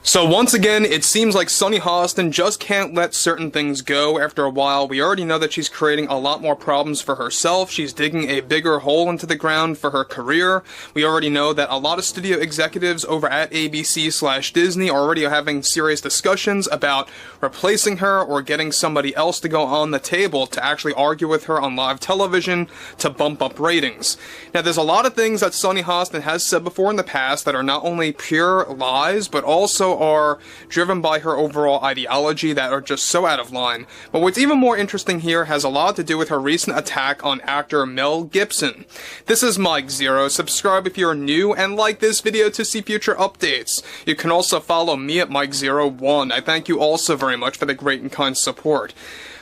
So once again, it seems like Sunny Hostin just can't let certain things go after a while. We already know that she's creating a lot more problems for herself. She's digging a bigger hole into the ground for her career. We already know that a lot of studio executives over at ABC/Disney are already having serious discussions about replacing her or getting somebody else to go on the table to actually argue with her on live television to bump up ratings. Now, there's a lot of things that Sunny Hostin has said before in the past that are not only pure lies, but also are driven by her overall ideology that are just so out of line. But what's even more interesting here has a lot to do with her recent attack on actor Mel Gibson. This is Mike Zero. Subscribe if you're new and like this video to see future updates. You can also follow me at Mike01. I thank you also very much for the great and kind support.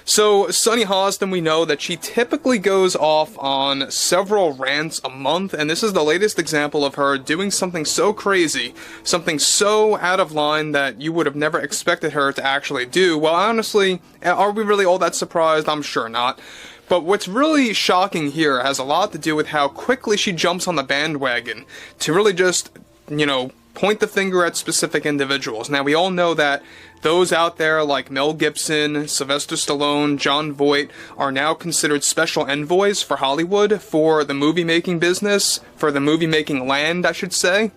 So, Sunny Hostin, we know that she typically goes off on several rants a month, and this is the latest example of her doing something so crazy, something so out of line that you would have never expected her to actually do. Well, honestly, are we really all that surprised? I'm sure not. But what's really shocking here has a lot to do with how quickly she jumps on the bandwagon to really just, point the finger at specific individuals. Now, we all know that those out there like Mel Gibson, Sylvester Stallone, Jon Voight are now considered special envoys for Hollywood, for the movie-making business, for the movie-making land, I should say.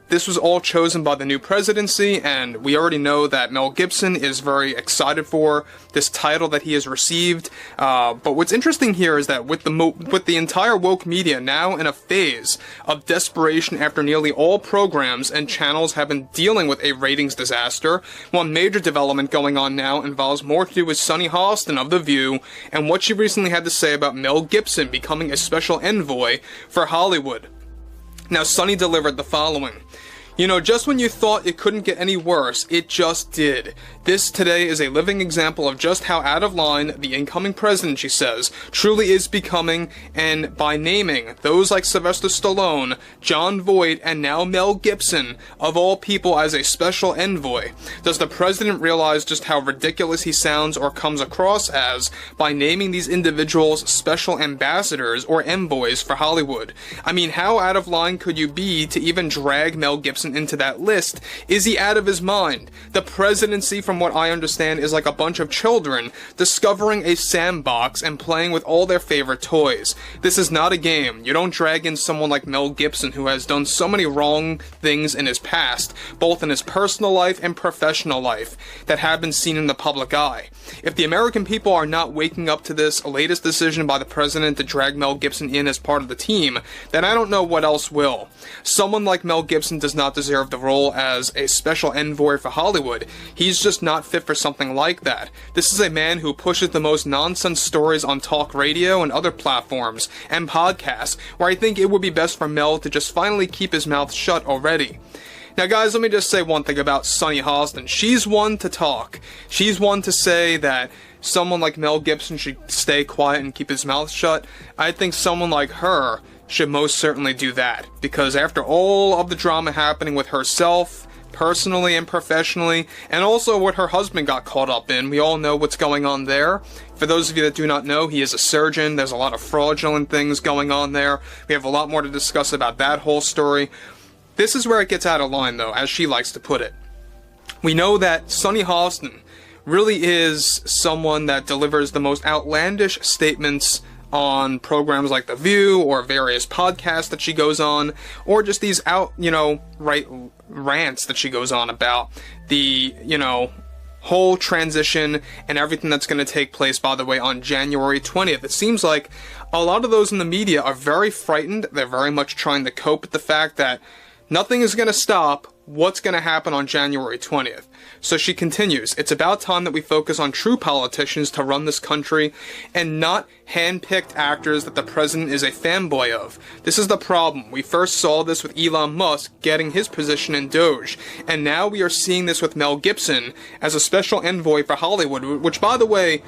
This was all chosen by the new presidency, and we already know that Mel Gibson is very excited for this title that he has received. But what's interesting here is that with the entire woke media now in a phase of desperation after nearly all programs and channels have been dealing with a ratings disaster, one major development going on now involves more to do with Sunny Hostin of The View and what she recently had to say about Mel Gibson becoming a special envoy for Hollywood. Now, Sunny delivered the following. Just when you thought it couldn't get any worse, it just did. This today is a living example of just how out of line the incoming president, she says, truly is becoming, and by naming those like Sylvester Stallone, Jon Voight, and now Mel Gibson, of all people, as a special envoy. Does the president realize just how ridiculous he sounds or comes across as by naming these individuals special ambassadors or envoys for Hollywood? I mean, how out of line could you be to even drag Mel Gibson into that list? Is he out of his mind? The presidency, from what I understand, is like a bunch of children discovering a sandbox and playing with all their favorite toys. This is not a game. You don't drag in someone like Mel Gibson, who has done so many wrong things in his past, both in his personal life and professional life, that have been seen in the public eye. If the American people are not waking up to this latest decision by the president to drag Mel Gibson in as part of the team, then I don't know what else will. Someone like Mel Gibson does not deserve the role as a special envoy for Hollywood. He's just not fit for something like that. This is a man who pushes the most nonsense stories on talk radio and other platforms and podcasts, where I think it would be best for Mel to just finally keep his mouth shut already. Now, guys, let me just say one thing about Sunny Hostin. She's one to talk. She's one to say that someone like Mel Gibson should stay quiet and keep his mouth shut. I think someone like her should most certainly do that, because after all of the drama happening with herself, personally and professionally, and also what her husband got caught up in, we all know what's going on there. For those of you that do not know, he is a surgeon. There's a lot of fraudulent things going on there. We have a lot more to discuss about that whole story. This is where it gets out of line, though, as she likes to put it. We know that Sunny Hostin really is someone that delivers the most outlandish statements on programs like The View or various podcasts that she goes on, or just these rants that she goes on about the, whole transition and everything that's going to take place, by the way, on January 20th. It seems like a lot of those in the media are very frightened. They're very much trying to cope with the fact that nothing is going to stop what's going to happen on January 20th. So she continues, it's about time that we focus on true politicians to run this country and not hand-picked actors that the president is a fanboy of. This is the problem. We first saw this with Elon Musk getting his position in Doge, and now we are seeing this with Mel Gibson as a special envoy for Hollywood, which, by the way,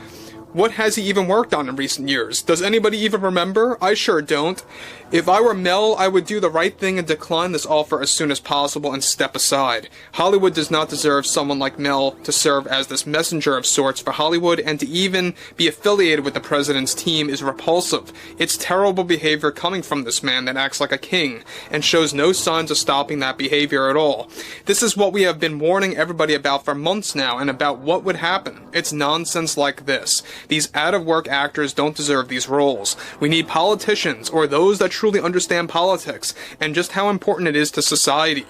What has he even worked on in recent years? Does anybody even remember? I sure don't. If I were Mel, I would do the right thing and decline this offer as soon as possible and step aside. Hollywood does not deserve someone like Mel to serve as this messenger of sorts for Hollywood, and to even be affiliated with the president's team is repulsive. It's terrible behavior coming from this man that acts like a king and shows no signs of stopping that behavior at all. This is what we have been warning everybody about for months now, and about what would happen. It's nonsense like this. These out-of-work actors don't deserve these roles. We need politicians, or those that truly understand politics, and just how important it is to society.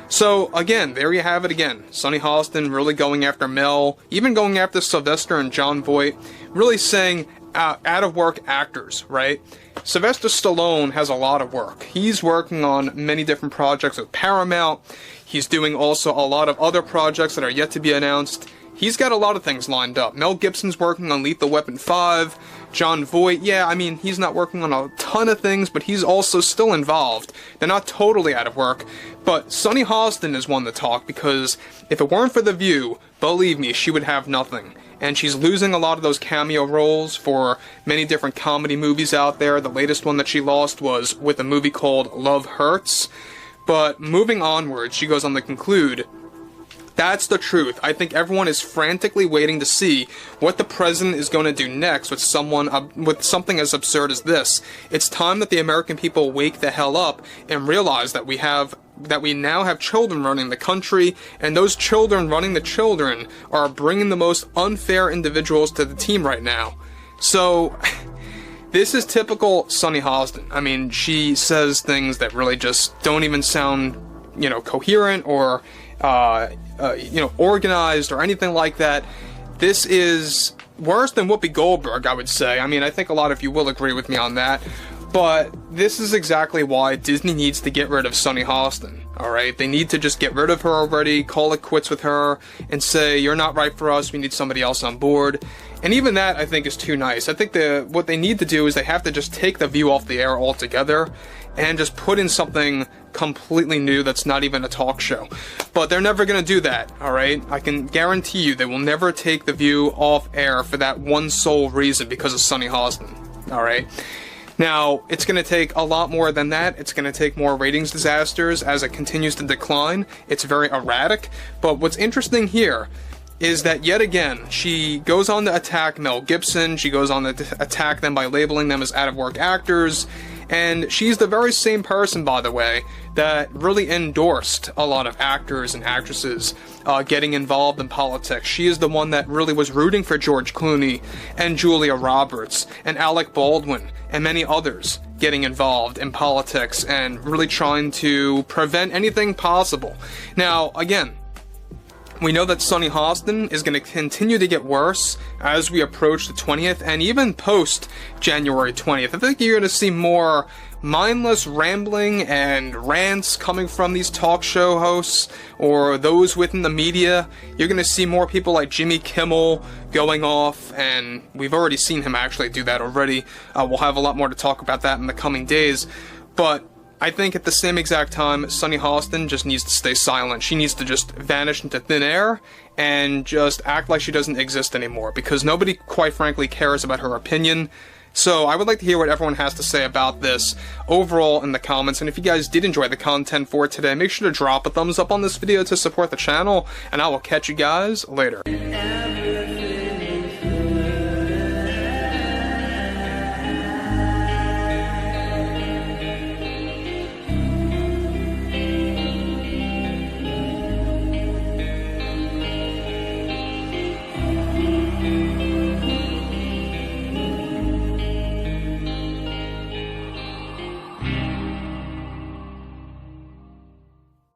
So, again, there you have it again. Sunny Hostin really going after Mel, even going after Sylvester and Jon Voight, really saying out-of-work actors, right? Sylvester Stallone has a lot of work. He's working on many different projects with Paramount. He's doing also a lot of other projects that are yet to be announced. He's got a lot of things lined up. Mel Gibson's working on Lethal Weapon 5. Jon Voight, yeah, I mean, he's not working on a ton of things, but he's also still involved. They're not totally out of work. But Sunny Hostin is one to talk, because if it weren't for The View, believe me, she would have nothing. And she's losing a lot of those cameo roles for many different comedy movies out there. The latest one that she lost was with a movie called Love Hurts. But moving onward, she goes on to conclude, that's the truth. I think everyone is frantically waiting to see what the president is going to do next with something as absurd as this. It's time that the American people wake the hell up and realize that we now have children running the country, and those children running the children are bringing the most unfair individuals to the team right now. So, this is typical Sunny Hostin. I mean, she says things that really just don't even sound, coherent or organized or anything like that. This is worse than Whoopi Goldberg, I would say. I mean, I think a lot of you will agree with me on that. But this is exactly why Disney needs to get rid of Sunny Hostin, alright? They need to just get rid of her already, call it quits with her, and say, you're not right for us, we need somebody else on board. And even that, I think, is too nice. I think what they need to do is they have to just take The View off the air altogether and just put in something completely new that's not even a talk show. But they're never going to do that, alright? I can guarantee you they will never take The View off air for that one sole reason, because of Sunny Hostin, alright? Now, it's going to take a lot more than that. It's going to take more ratings disasters as it continues to decline. It's very erratic. But what's interesting here is that, yet again, she goes on to attack Mel Gibson. She goes on to attack them by labeling them as out-of-work actors. And she's the very same person, by the way, that really endorsed a lot of actors and actresses getting involved in politics. She is the one that really was rooting for George Clooney and Julia Roberts and Alec Baldwin and many others getting involved in politics and really trying to prevent anything possible. Now, again, we know that Sunny Hostin is going to continue to get worse as we approach the 20th, and even post January 20th. I think you're going to see more mindless rambling and rants coming from these talk show hosts or those within the media. You're going to see more people like Jimmy Kimmel going off, and we've already seen him actually do that already. We'll have a lot more to talk about that in the coming days. But I think at the same exact time, Sunny Hostin just needs to stay silent. She needs to just vanish into thin air and just act like she doesn't exist anymore, because nobody, quite frankly, cares about her opinion. So I would like to hear what everyone has to say about this overall in the comments, and if you guys did enjoy the content for today, make sure to drop a thumbs up on this video to support the channel, and I will catch you guys later.